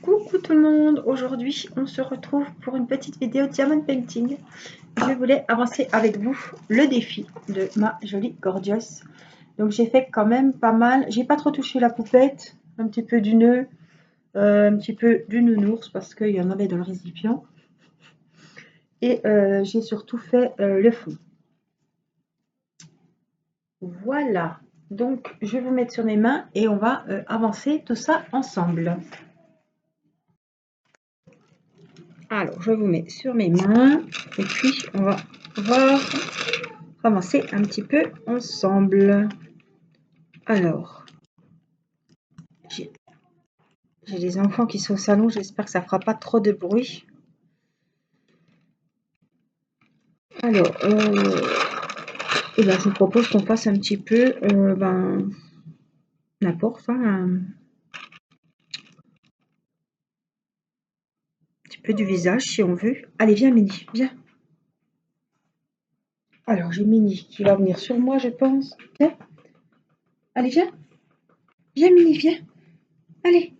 Coucou tout le monde, aujourd'hui on se retrouve pour une petite vidéo diamond painting. Je voulais avancer avec vous le défi de ma jolie gorgeous. Donc j'ai fait quand même pas mal, j'ai pas trop touché la poupette, un petit peu du nœud, un petit peu du nounours parce qu'il y en avait dans le récipient. Et j'ai surtout fait le fond. Voilà, donc je vais vous mettre sur mes mains et on va avancer tout ça ensemble. Alors, je vous mets sur mes mains et puis on va voir avancer un petit peu ensemble. Alors, j'ai des enfants qui sont au salon, j'espère que ça fera pas trop de bruit. Alors, et ben, je vous propose qu'on fasse un petit peu n'importe, un petit peu du visage si on veut. Allez, viens Mini, viens. Alors, j'ai Mini qui va venir sur moi, je pense. Viens. Allez, viens. Viens Mini, viens. Allez.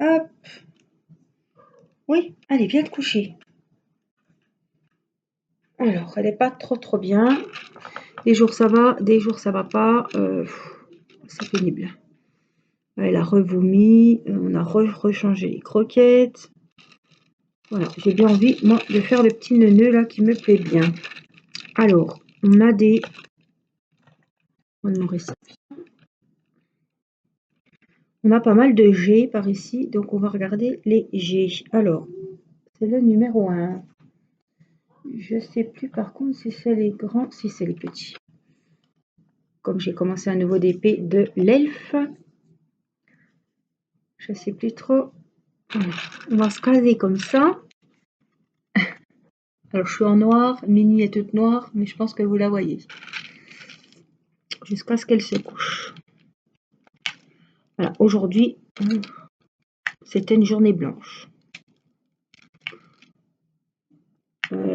Hop. Oui, allez, viens te coucher. Alors, elle n'est pas trop bien. Des jours ça va, des jours ça va pas. C'est pénible. Elle a revomi, on a rechangé les croquettes. Voilà, j'ai bien envie, moi, de faire le petit nœud là qui me plaît bien. Alors, on a des... On a pas mal de G par ici, donc on va regarder les G. Alors, c'est le numéro 1. Je sais plus par contre si c'est les grands, si c'est les petits. Comme j'ai commencé un nouveau DP de l'elfe, je sais plus trop. On va se caser comme ça. Alors je suis en noir, Mini est toute noire, mais je pense que vous la voyez. Jusqu'à ce qu'elle se couche. Voilà, aujourd'hui, c'était une journée blanche.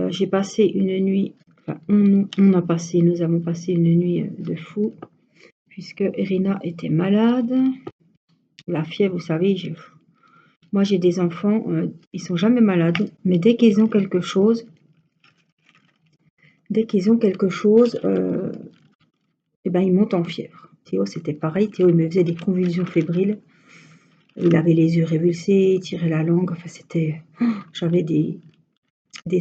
J'ai passé une nuit, enfin nous avons passé une nuit de fou, puisque Irina était malade. La fièvre, vous savez, moi j'ai des enfants, ils sont jamais malades, mais dès qu'ils ont quelque chose, eh ben, ils montent en fièvre. Théo, c'était pareil, Théo il me faisait des convulsions fébriles. Il avait les yeux révulsés, il tirait la langue, enfin c'était... J'avais des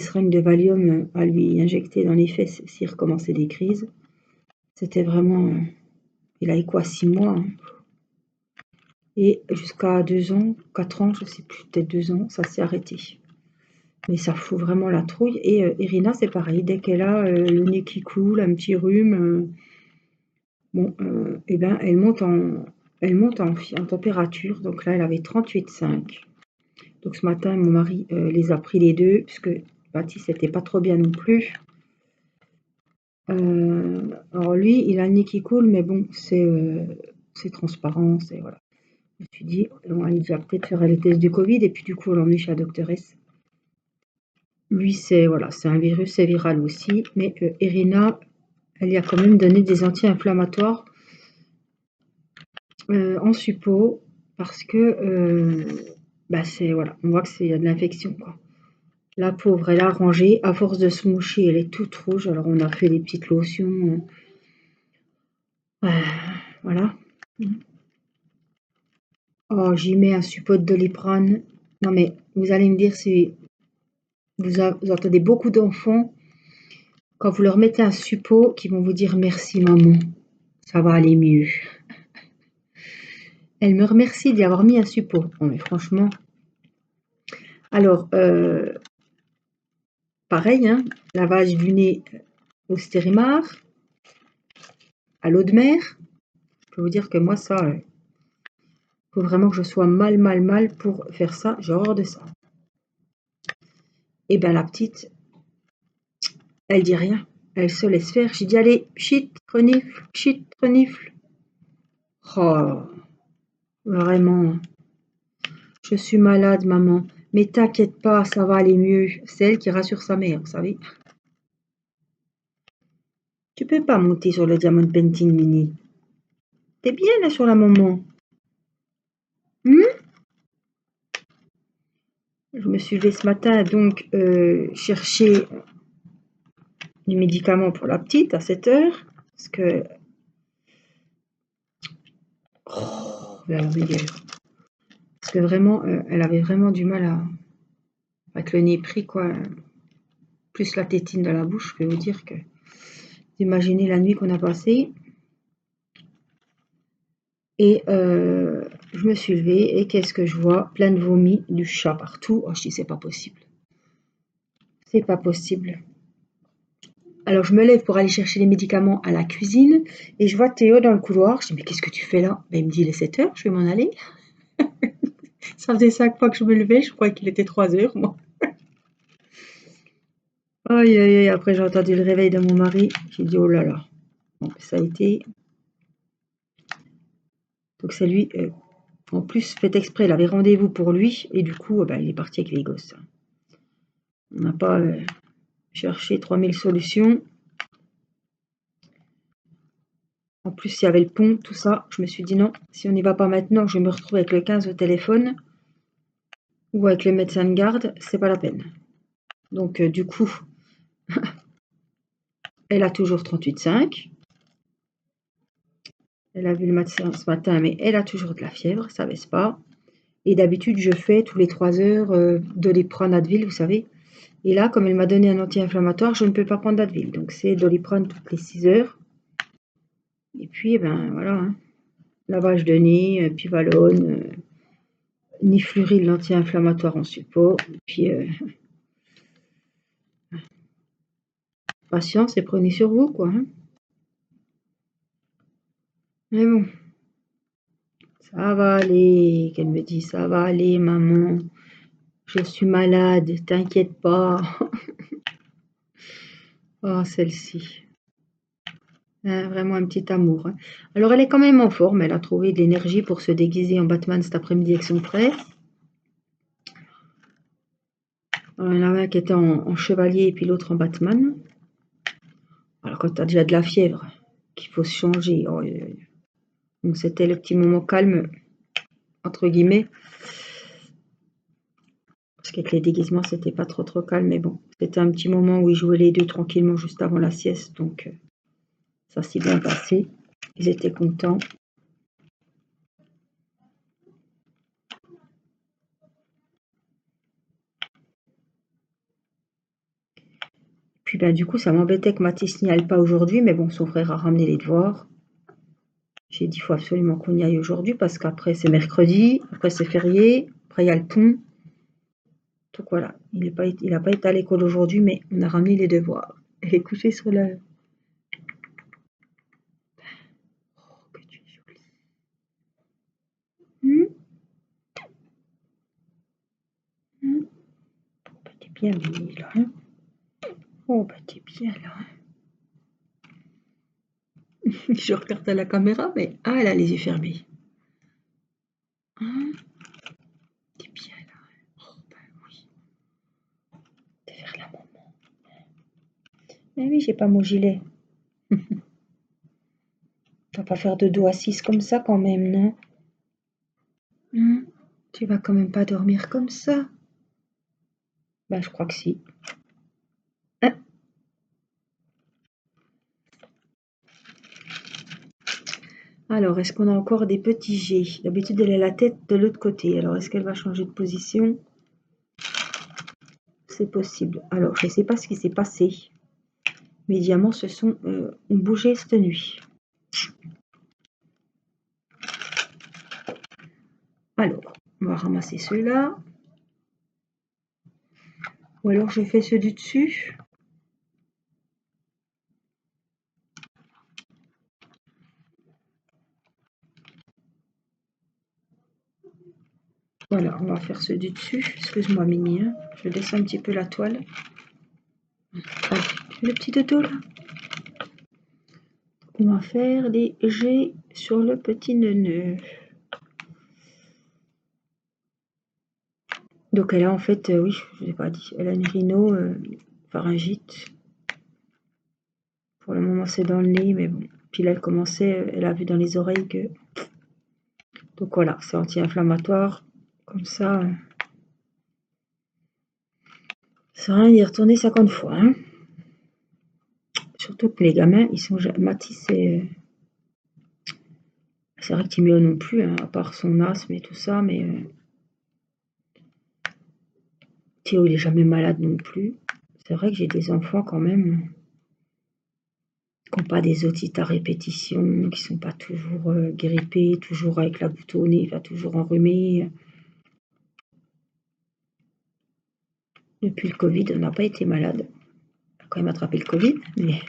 seringues de Valium à lui injecter dans les fesses s'il recommençait des crises. C'était vraiment... Il a eu quoi, 6 mois hein. Et jusqu'à 2 ans, 4 ans, je sais plus, peut-être 2 ans, ça s'est arrêté. Mais ça fout vraiment la trouille. Et Irina, c'est pareil, dès qu'elle a le nez qui coule, un petit rhume, et ben elle monte en température. Donc là, elle avait 38,5. Donc ce matin, mon mari les a pris les deux, puisque Baptiste n'était pas trop bien non plus. Alors lui, il a le nez qui coule, mais bon, c'est transparent, c'est voilà. Je me suis dit, bon, il va peut-être faire les tests du Covid, et puis du coup, on l'emmener chez la doctoresse. Lui, c'est voilà, c'est un virus, c'est viral aussi, mais Irina, elle y a quand même donné des anti-inflammatoires en suppos, parce que c'est voilà, on voit que c'est y a de l'infection quoi. La pauvre, elle a rangé, à force de se moucher, elle est toute rouge. Alors on a fait des petites lotions, voilà. Oh, j'y mets un suppôt de Doliprane. Non mais vous allez me dire si vous entendez beaucoup d'enfants quand vous leur mettez un suppôt qui vont vous dire merci maman, ça va aller mieux. Elle me remercie d'y avoir mis un suppôt. Bon mais franchement. Alors pareil, hein, lavage du nez au Stérimar, à l'eau de mer. Je peux vous dire que moi ça, faut vraiment que je sois mal pour faire ça. J'ai horreur de ça. Et bien la petite, elle dit rien. Elle se laisse faire. J'ai dit allez, chut, renifle. Oh, vraiment. Je suis malade, maman. Mais t'inquiète pas, ça va aller mieux. C'est elle qui rassure sa mère, vous savez. Tu peux pas monter sur le diamond painting, Mini. T'es bien là sur la maman. Je me suis levée ce matin, donc chercher du médicament pour la petite à 7 heures. Parce que... Oh, parce que vraiment, elle avait vraiment du mal avec le nez pris, quoi. Plus la tétine dans la bouche, je peux vous dire que... Imaginez la nuit qu'on a passée. Et je me suis levée et qu'est-ce que je vois? Plein de vomi, du chat partout. Oh, je dis, c'est pas possible. C'est pas possible. Alors je me lève pour aller chercher les médicaments à la cuisine et je vois Théo dans le couloir. Je dis, mais qu'est-ce que tu fais là? Ben, il me dit, il est 7 heures, je vais m'en aller. Ça faisait 5 fois que je me levais, je croyais qu'il était 3 heures, moi. Aïe, aïe, aïe, après j'ai entendu le réveil de mon mari. J'ai dit, oh là là. Donc ça a été... Donc c'est lui, en plus, fait exprès, il avait rendez-vous pour lui et du coup, ben, il est parti avec les gosses. On n'a pas cherché 3000 solutions. En plus, il y avait le pont, tout ça. Je me suis dit non, si on n'y va pas maintenant, je me retrouve avec le 15 au téléphone ou avec le médecin de garde, c'est pas la peine. Donc, du coup, elle a toujours 38,5. Elle a vu le médecin ce matin, mais elle a toujours de la fièvre, ça baisse pas. Et d'habitude, je fais tous les 3 heures Doliprane Advil, vous savez. Et là, comme elle m'a donné un anti-inflammatoire, je ne peux pas prendre d'Advil. Donc, c'est Doliprane toutes les 6 heures. Et puis, ben voilà, hein. Lavage de nez, Pivalone, Nifluril, l'anti-inflammatoire en support. Et puis, patience et prenez sur vous, quoi. Hein. Mais bon, ça va aller. Qu'elle me dit, ça va aller, maman. Je suis malade, t'inquiète pas. Oh, celle-ci. Hein, vraiment un petit amour. Hein. Alors, elle est quand même en forme. Elle a trouvé de l'énergie pour se déguiser en Batman cet après-midi avec son frère. Alors, il y en avait un qui était en chevalier et puis l'autre en Batman. Alors, quand tu as déjà de la fièvre, qu'il faut se changer. Oh, donc, c'était le petit moment calme, entre guillemets. Parce qu'avec les déguisements, c'était pas trop calme. Mais bon, c'était un petit moment où ils jouaient les deux tranquillement juste avant la sieste. Donc, ça s'est bien passé. Ils étaient contents. Puis ben, du coup, ça m'embêtait que Mathis n'y aille pas aujourd'hui, mais bon, son frère a ramené les devoirs. J'ai dit, il faut absolument qu'on y aille aujourd'hui parce qu'après c'est mercredi, après c'est férié, après il y a le pont. Donc voilà, il n'a pas été à l'école aujourd'hui, mais on a ramené les devoirs. Elle est couchée sur la... Oh, que tu es jolie. Bah, t'es bien mimi là, hein. Oh, bah t'es bien là. Hein. Je regarde à la caméra, mais... Ah, elle a les yeux fermés. Hein, t'es bien là. Oh, bah oui. T'es vers la maman. Mais oui, j'ai pas mon gilet. Tu vas pas faire de dos assise comme ça quand même, non? Hein? Tu vas quand même pas dormir comme ça? Ben, je crois que si. Hein? Alors, est-ce qu'on a encore des petits jets? D'habitude, elle a la tête de l'autre côté. Alors, est-ce qu'elle va changer de position? C'est possible. Alors, je ne sais pas ce qui s'est passé. Mes diamants ont bougé cette nuit. Alors, on va ramasser ceux-là. Ou alors, je fais ceux du dessus. Voilà, on va faire ceux du dessus. Excuse-moi, Mini. Hein. Je descends un petit peu la toile. Allez, le petit dodo, là. On va faire des jets sur le petit neuneu. Donc elle a en fait, oui, je ne l'ai pas dit, elle a une rhinopharyngite. Pour le moment c'est dans le nez, mais bon. Puis là elle commençait, elle a vu dans les oreilles que... Donc voilà, c'est anti-inflammatoire. Comme ça, Ça sert à rien d'y retourner 50 fois, hein. Surtout que les gamins, ils sont Mathis, c'est vrai que Timéo non plus, hein, à part son asthme et tout ça, mais Théo, il est jamais malade non plus. C'est vrai que j'ai des enfants quand même qui n'ont pas des otites à répétition, qui sont pas toujours grippés, toujours avec la goutte au nez, enfin, toujours enrhumés. Depuis le Covid, on n'a pas été malade. On a quand même attrapé le Covid, mais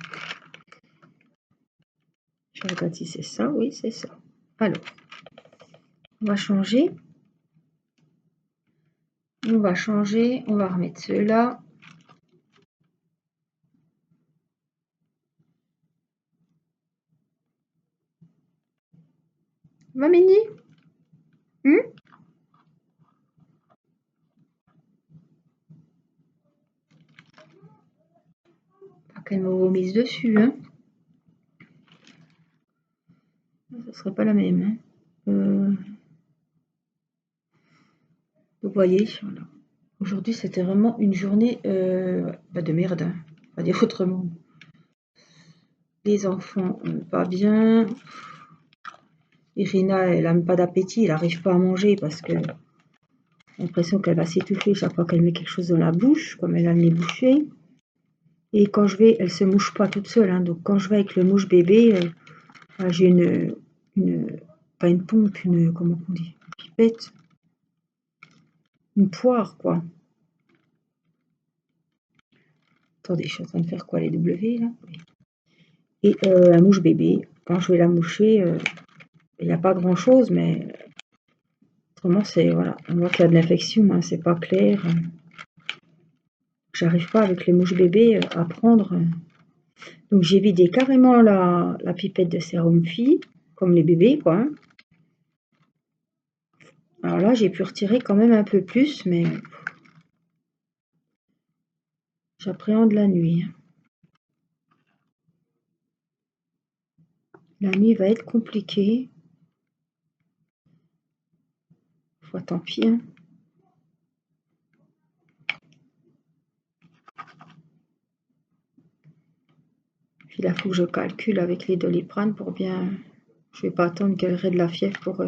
je regarde si c'est ça. Oui, c'est ça. Alors, on va changer. On va changer. On va remettre ceux-là. Va, Mini? Pas qu'elle me vomisse dessus, hein. Ça serait pas la même, hein. Vous voyez, voilà. Aujourd'hui, c'était vraiment une journée de merde, hein. On va dire autrement. Les enfants, pas bien. Irina, elle n'a pas d'appétit, elle n'arrive pas à manger parce que j'ai l'impression qu'elle va s'étouffer chaque fois qu'elle met quelque chose dans la bouche, comme elle a le nez bouché. Et quand je vais, elle se mouche pas toute seule, hein. Donc quand je vais avec le mouche bébé, j'ai pas une pompe, comment on dit, une pipette, une poire, quoi. Attendez, je suis en train de faire quoi, les W, là? Oui. Et la mouche bébé, quand je vais la moucher, il n'y a pas grand-chose, mais autrement, c'est, voilà, on voit qu'il y a de l'infection, hein, c'est pas clair. J'arrive pas avec les mouches bébés à prendre. Donc j'ai vidé carrément la pipette de sérum fille, comme les bébés, quoi, hein. Alors là, j'ai pu retirer quand même un peu plus, mais j'appréhende la nuit, hein. La nuit va être compliquée. Tant pis, hein. Puis là, il faut que je calcule avec les Doliprane pour bien. Je vais pas attendre qu'elle ait de la fièvre pour.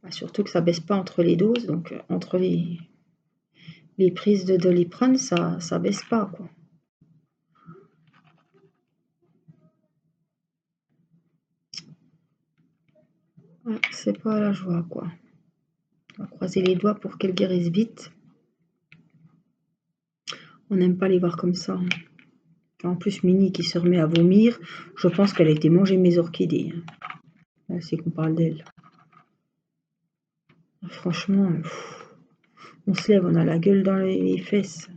Surtout que ça baisse pas entre les doses, donc entre les prises de Doliprane, ça baisse pas, quoi. Ouais, c'est pas la joie, quoi. On va croiser les doigts pour qu'elle guérisse vite. On n'aime pas les voir comme ça, hein. En plus, Mini qui se remet à vomir, je pense qu'elle a été manger mes orchidées, hein. C'est qu'on parle d'elle. Franchement, on se lève, on a la gueule dans les fesses.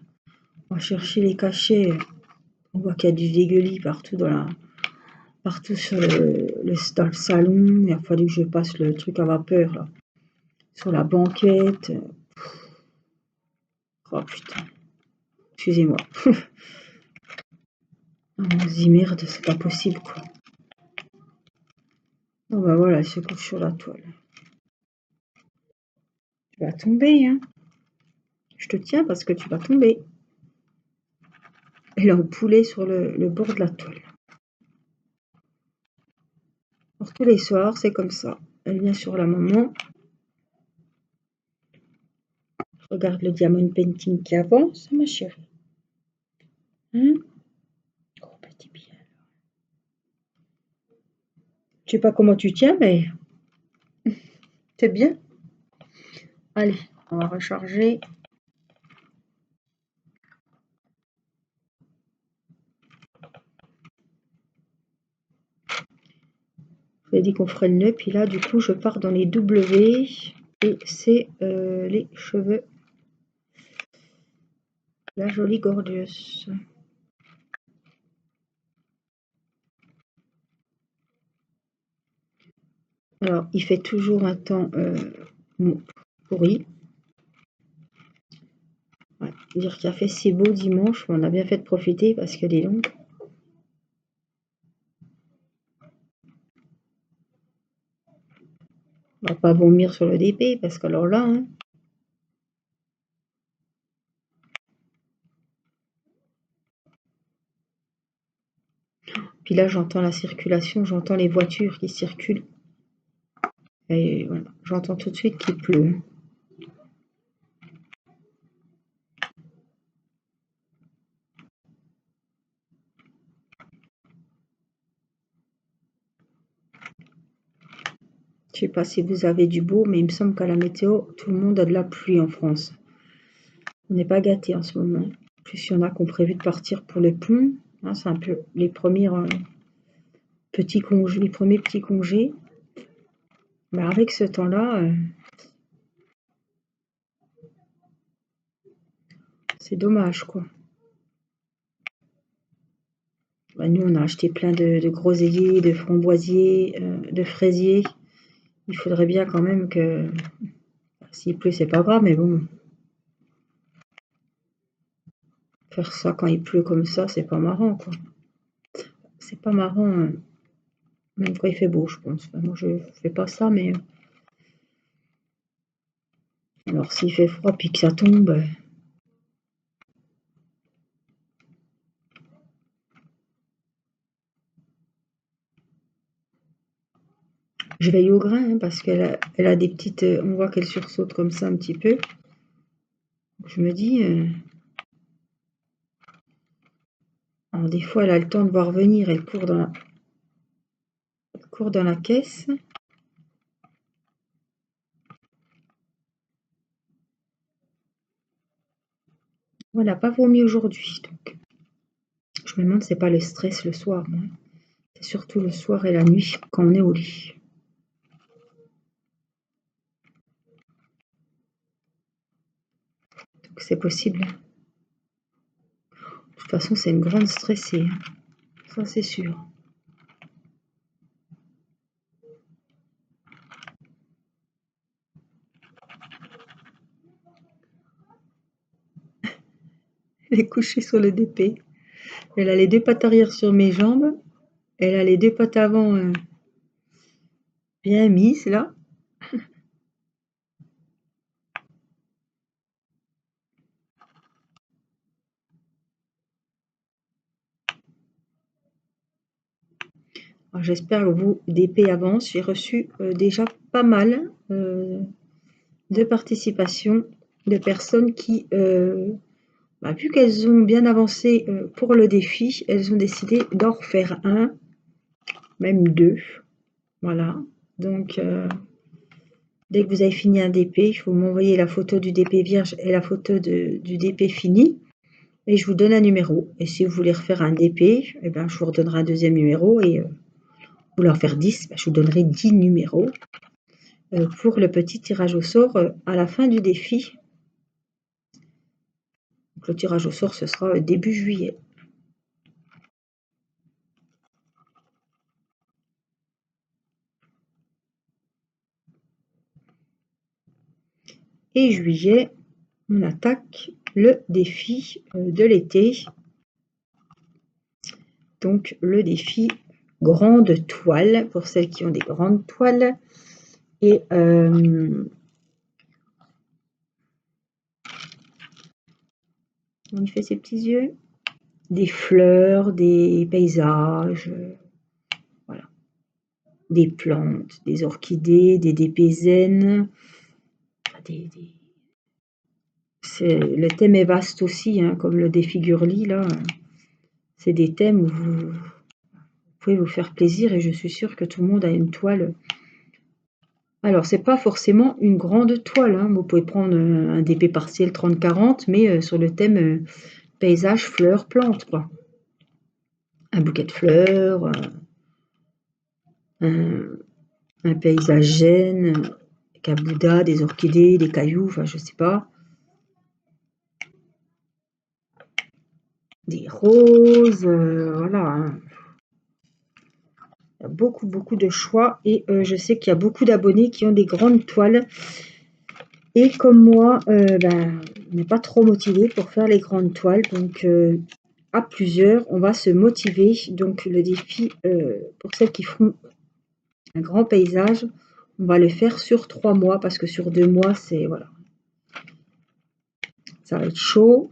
On va chercher les cachets. On voit qu'il y a du dégueulis partout partout dans le salon. Il a fallu que je passe le truc à vapeur là, sur la banquette. Oh putain, excusez-moi. On se dit merde, c'est pas possible, quoi. Bon bah voilà, elle se couche sur la toile. Tu vas tomber, hein. Je te tiens parce que tu vas tomber. Elle est en poulet sur le bord de la toile. Alors tous les soirs, c'est comme ça. Elle vient sur la maman. Regarde le diamond painting qui avance, ma chérie. Hein? Oh, petit bien. Je sais pas comment tu tiens, mais c'est bien. Allez, on va recharger. Je dit qu'on ferait le nœud, puis là, du coup, je pars dans les W et c'est les cheveux. La jolie gorgeous. Alors, il fait toujours un temps pourri. Ouais, dire qu'il a fait si beau dimanche, mais on a bien fait de profiter parce qu'elle est longue. On va pas vomir sur le DP parce qu'alors là, hein, Puis là, j'entends la circulation, j'entends les voitures qui circulent. Et voilà, j'entends tout de suite qu'il pleut. Je sais pas si vous avez du beau, mais il me semble qu'à la météo, tout le monde a de la pluie en France. On n'est pas gâtés en ce moment. En plus, il y en a qui ont prévu de partir pour le pont. Hein, c'est un peu les premiers petits congés, les premiers petits congés. Mais avec ce temps-là, c'est dommage, quoi. Bah, nous, on a acheté plein de groseilliers, de framboisiers, de fraisiers. Il faudrait bien quand même que... S'il pleut, c'est pas grave, mais bon... Faire ça quand il pleut comme ça, c'est pas marrant, quoi. C'est pas marrant, même quand il fait beau, je pense. Enfin, moi, je fais pas ça, mais... Alors, s'il fait froid puis que ça tombe... Je veille au grain, hein, parce elle a des petites... on voit qu'elle sursaute comme ça un petit peu. Je me dis... alors, des fois, elle a le temps de voir venir, elle court dans la caisse. On n'a pas vomi aujourd'hui, donc... Je me demande si c'est pas le stress le soir, moi. C'est surtout le soir et la nuit, quand on est au lit. Donc, c'est possible. De toute façon, c'est une grande stressée, hein. Ça, c'est sûr. Elle est couchée sur le DP. Elle a les deux pattes arrière sur mes jambes. Elle a les deux pattes avant bien mises, là. J'espère que vos DP avancent. J'ai reçu déjà pas mal de participations de personnes qui, vu qu'elles ont bien avancé pour le défi, elles ont décidé d'en refaire un, même deux. Voilà. Donc, dès que vous avez fini un DP, il faut m'envoyer la photo du DP vierge et la photo du DP fini. Et je vous donne un numéro. Et si vous voulez refaire un DP, eh ben, je vous redonnerai un deuxième numéro. Et vous voulez en faire 10, je vous donnerai 10 numéros pour le petit tirage au sort à la fin du défi. Donc, le tirage au sort, ce sera début juillet. Et juillet, on attaque le défi de l'été. Donc, le défi grande toile, pour celles qui ont des grandes toiles. Et on y fait ses petits yeux. Des fleurs, des paysages, voilà. Des plantes, des orchidées, des dépézènes. Le thème est vaste aussi, hein, comme le défi Gurli, là. C'est des thèmes où vous pouvez vous faire plaisir et je suis sûre que tout le monde a une toile. Alors, c'est pas forcément une grande toile, hein. Vous pouvez prendre un DP partiel 30-40, mais sur le thème paysage, fleurs, plantes, quoi. Un bouquet de fleurs, un paysage gêne, avec un Bouddha, des orchidées, des cailloux, enfin, je sais pas. Des roses, voilà, hein. Il y a beaucoup, beaucoup de choix et je sais qu'il y a beaucoup d'abonnés qui ont des grandes toiles. Et comme moi, on n'est pas trop motivé pour faire les grandes toiles. Donc, à plusieurs, on va se motiver. Donc, le défi, pour celles qui feront un grand paysage, on va le faire sur 3 mois parce que sur 2 mois, c'est... Voilà. Ça va être chaud.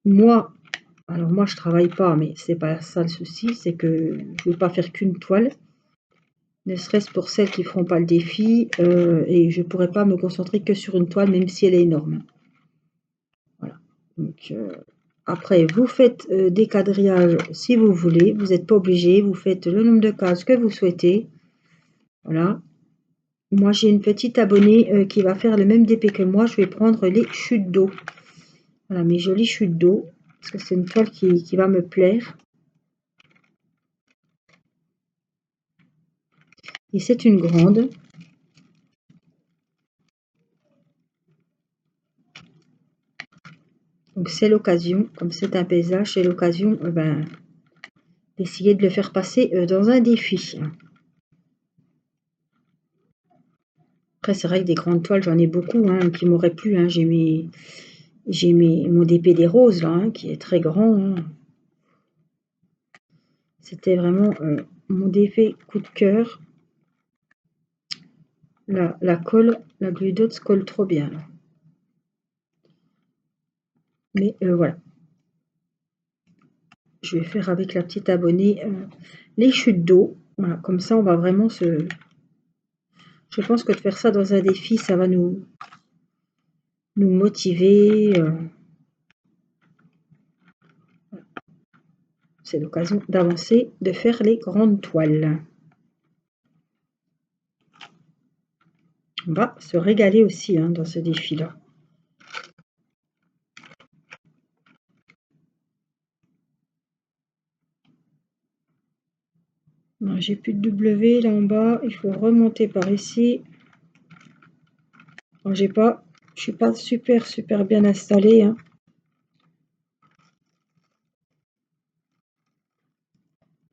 Moi, Alors moi, je travaille pas, mais c'est pas ça le souci, c'est que je vais pas faire qu'une toile, ne serait-ce pour celles qui feront pas le défi, et je pourrais pas me concentrer que sur une toile, même si elle est énorme. Voilà. Donc après, vous faites des quadrillages si vous voulez, vous n'êtes pas obligé, vous faites le nombre de cases que vous souhaitez. Voilà. Moi, j'ai une petite abonnée qui va faire le même DP que moi. Je vais prendre les chutes d'eau. Voilà, mes jolies chutes d'eau, parce que c'est une toile qui va me plaire. Et c'est une grande. Donc c'est l'occasion, comme c'est un paysage, c'est l'occasion d'essayer de le faire passer dans un défi. Après, c'est vrai que des grandes toiles, j'en ai beaucoup qui m'auraient plu. J'ai mon DP des roses là, qui est très grand. C'était vraiment mon DP coup de cœur. La colle, la Glue Dots colle trop bien là. Mais voilà. Je vais faire avec la petite abonnée les chutes d'eau. Voilà, comme ça, on va vraiment se... Je pense que de faire ça dans un défi, ça va nous motiver. C'est l'occasion d'avancer, de faire les grandes toiles. On va se régaler aussi dans ce défi-là. J'ai plus de W là en bas, il faut remonter par ici. Je suis pas super bien installée.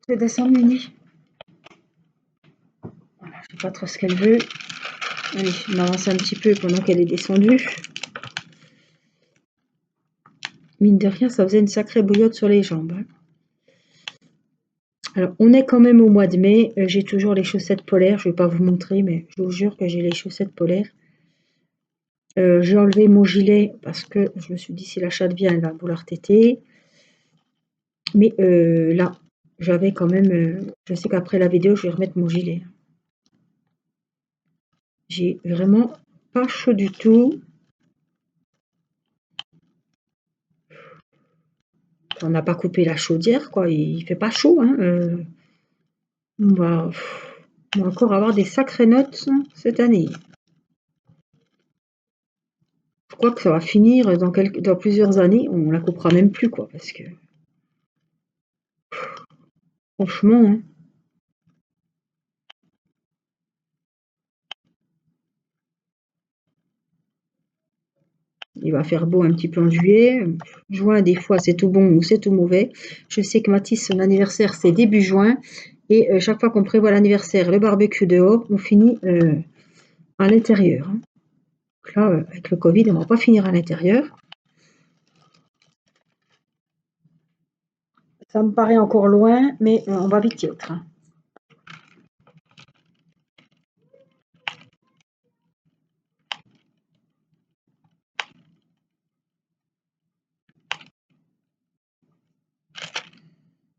Je vais descendre Mini. Voilà, je sais pas trop ce qu'elle veut. Allez, je m'avance un petit peu pendant qu'elle est descendue. Mine de rien, ça faisait une sacrée bouillotte sur les jambes. Alors, on est quand même au mois de mai. J'ai toujours les chaussettes polaires. Je vais pas vous montrer, mais je vous jure que j'ai les chaussettes polaires. J'ai enlevé mon gilet parce que je me suis dit si la chatte vient, elle va vouloir téter. Mais là, j'avais quand même... je sais qu'après la vidéo, je vais remettre mon gilet. J'ai vraiment pas chaud du tout. On n'a pas coupé la chaudière, quoi. Il fait pas chaud. On va encore avoir des sacrées notes cette année. Je crois que ça va finir dans plusieurs années. On la coupera même plus, quoi. Parce que... franchement... il va faire beau un petit peu en juillet. Juin, des fois, c'est tout bon ou c'est tout mauvais. Je sais que Mathis, son anniversaire, c'est début juin. Et chaque fois qu'on prévoit l'anniversaire, le barbecue dehors, on finit à l'intérieur. Donc là, avec le Covid, on ne va pas finir à l'intérieur. Ça me paraît encore loin, mais on va vite y être.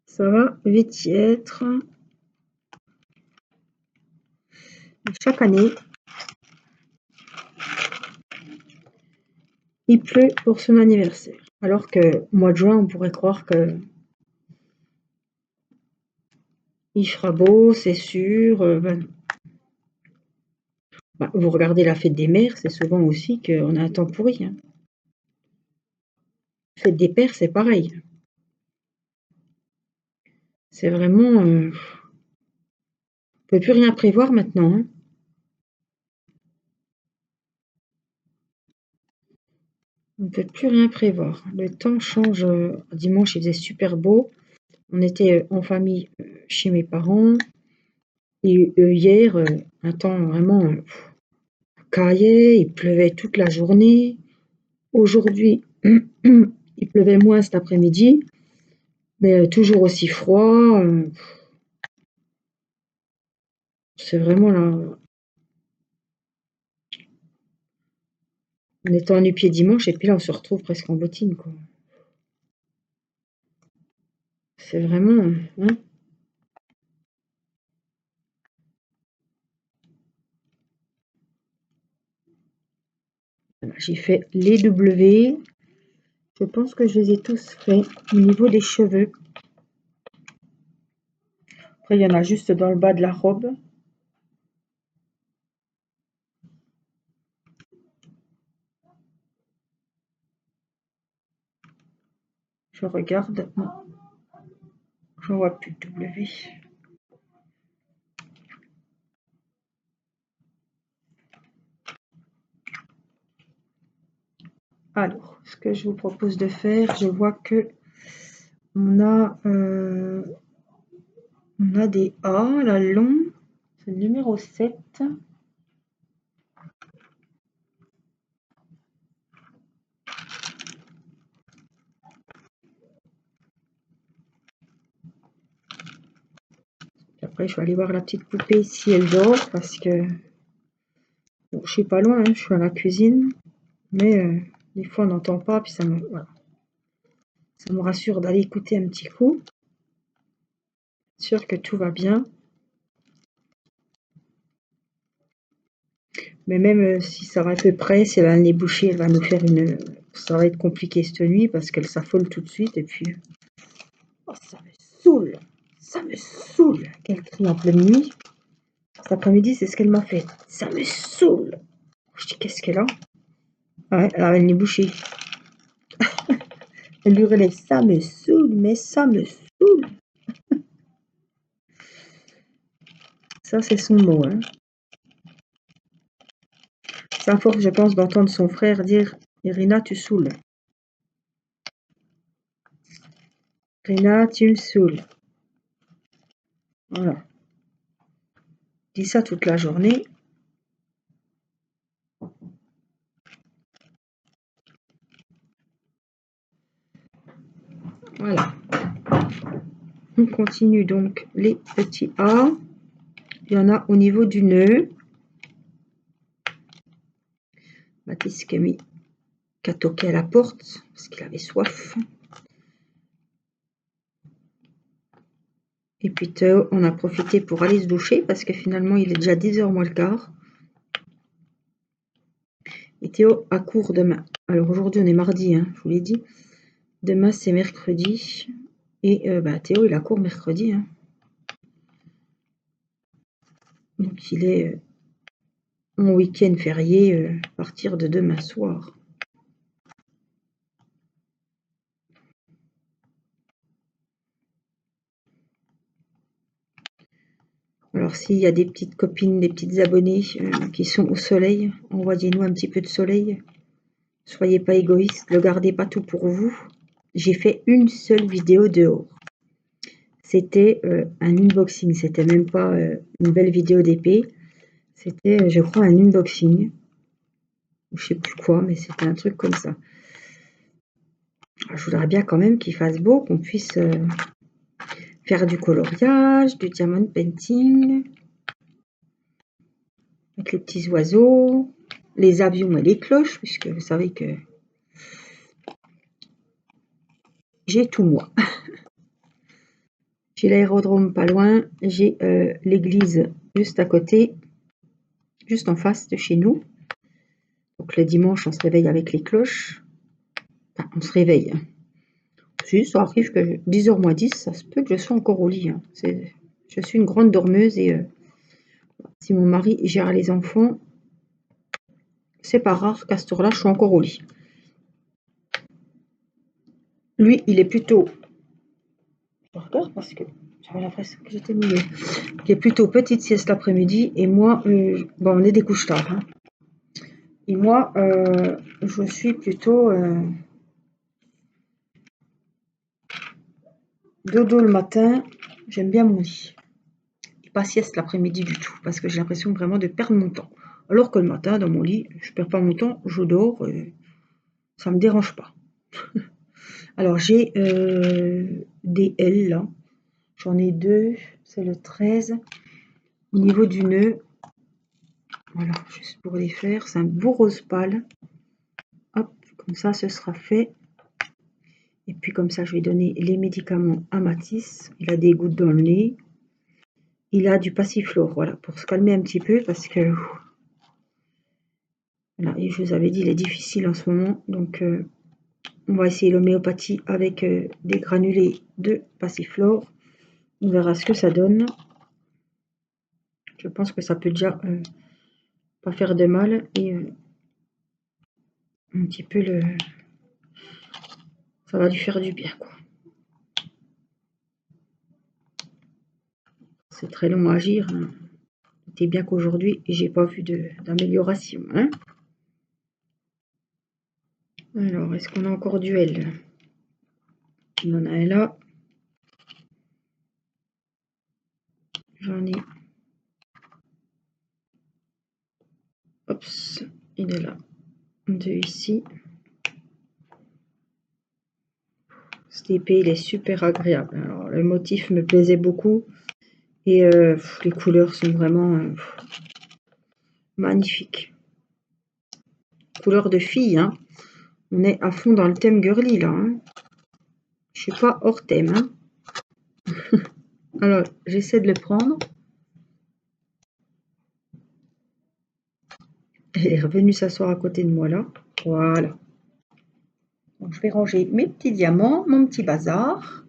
Ça va vite y être. Chaque année, il pleut pour son anniversaire. Alors que mois de juin, on pourrait croire que il fera beau, c'est sûr. Vous regardez la fête des mères, c'est souvent aussi qu'on a un temps pourri. La fête des pères, c'est pareil. C'est vraiment... on ne peut plus rien prévoir maintenant. On ne peut plus rien prévoir. Le temps change. Dimanche, il faisait super beau. On était en famille chez mes parents. Et hier, un temps vraiment caillait, il pleuvait toute la journée. Aujourd'hui, il pleuvait moins cet après-midi, mais toujours aussi froid. C'est vraiment là. On était en nu-pieds dimanche et puis là, on se retrouve presque en bottine, quoi. C'est vraiment... hein. Voilà, j'ai fait les W. Je pense que je les ai tous faits au niveau des cheveux. Après, il y en a juste dans le bas de la robe. Je regarde. Non, je ne vois plus de W. Alors, ce que je vous propose de faire, je vois que on a des A, la long, c'est le numéro 7. Après, je vais aller voir la petite poupée si elle dort, parce que bon, je suis pas loin, hein, je suis à la cuisine, mais des fois on n'entend pas, puis voilà. Ça me rassure d'aller écouter un petit coup, sûr que tout va bien. Mais même si ça va à peu près, si elle a un nez bouché, elle va nous faire une... Ça va être compliqué cette nuit parce qu'elle s'affole tout de suite et puis... Oh, ça me saoule! Ça me saoule qu'elle crie en pleine nuit. Cet après-midi, c'est ce qu'elle m'a fait. Ça me saoule! Je dis, qu'est-ce qu'elle a? Ah ouais, elle a le nez bouché. Elle lui relève, ça me saoule, mais ça me saoule! Ça, c'est son mot, hein. C'est à force, je pense, d'entendre son frère dire, Irina, tu saoules. Irina, tu me saoules. Voilà. Dis ça toute la journée. Voilà. On continue donc les petits A. Il y en a au niveau du nœud. Mathis qui a toqué à la porte parce qu'il avait soif. Et puis Théo, on a profité pour aller se doucher parce que finalement il est déjà 10h moins le quart. Et Théo a cours demain. Alors aujourd'hui on est mardi, hein, je vous l'ai dit. Demain c'est mercredi. Et Théo il a cours mercredi. Hein. Donc il est en week-end férié à partir de demain soir. Alors s'il y a des petites copines, des petites abonnées qui sont au soleil, envoyez-nous un petit peu de soleil. Soyez pas égoïstes, ne gardez pas tout pour vous. J'ai fait une seule vidéo dehors. C'était un unboxing, c'était même pas une belle vidéo d'épée. C'était, je crois, un unboxing. Je sais plus quoi, mais c'était un truc comme ça. Alors, je voudrais bien quand même qu'il fasse beau, qu'on puisse faire du coloriage, du diamond painting, avec les petits oiseaux, les avions et les cloches, puisque vous savez que j'ai tout moi. J'ai l'aérodrome pas loin, j'ai l'église juste à côté, juste en face de chez nous. Donc le dimanche, on se réveille avec les cloches. Enfin, on se réveille. Si, ça arrive que 10h moins 10, ça se peut que je sois encore au lit. Hein. Je suis une grande dormeuse et si mon mari gère les enfants, c'est pas rare qu'à ce tour-là, je suis encore au lit. Lui, il est plutôt... Je regarde parce que j'avais l'impression que j'étais mouillée. Il est plutôt petite sieste l'après-midi et moi, bon, on est des couches tard. Hein. Et moi, je suis plutôt dodo le matin. J'aime bien mon lit. Et pas sieste l'après-midi du tout, parce que j'ai l'impression vraiment de perdre mon temps. Alors que le matin, dans mon lit, je perds pas mon temps, je dors, ça me dérange pas. Alors j'ai des L là. J'en ai deux, c'est le 13. Au niveau du nœud, voilà, juste pour les faire, c'est un beau rose pâle. Hop, comme ça, ce sera fait. Et puis comme ça, je vais donner les médicaments à Mathis. Il a des gouttes dans le nez. Il a du passiflore, voilà, pour se calmer un petit peu parce que voilà, et je vous avais dit, il est difficile en ce moment. Donc on va essayer l'homéopathie avec des granulés de passiflore. On verra ce que ça donne. Je pense que ça peut déjà pas faire de mal et un petit peu ça va lui faire du bien, quoi. C'est très long à agir, hein. Notez bien qu'aujourd'hui, j'ai pas vu d'amélioration, hein. Alors, est-ce qu'on a encore du L? On en a un là. J'en ai. Oups, il est là. Deux ici. Cet épée, il est super agréable. Alors, le motif me plaisait beaucoup. Et les couleurs sont vraiment magnifiques. Couleur de fille, hein. On est à fond dans le thème girly, là, hein. Je suis pas hors thème, hein. Alors, j'essaie de le prendre. Elle est revenue s'asseoir à côté de moi, là. Voilà. Donc, je vais ranger mes petits diamants, mon petit bazar.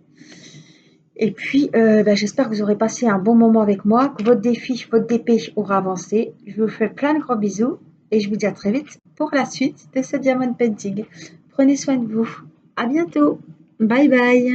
Et puis, j'espère que vous aurez passé un bon moment avec moi, que votre défi, votre DP aura avancé. Je vous fais plein de gros bisous et je vous dis à très vite pour la suite de ce diamond painting. Prenez soin de vous. À bientôt. Bye bye.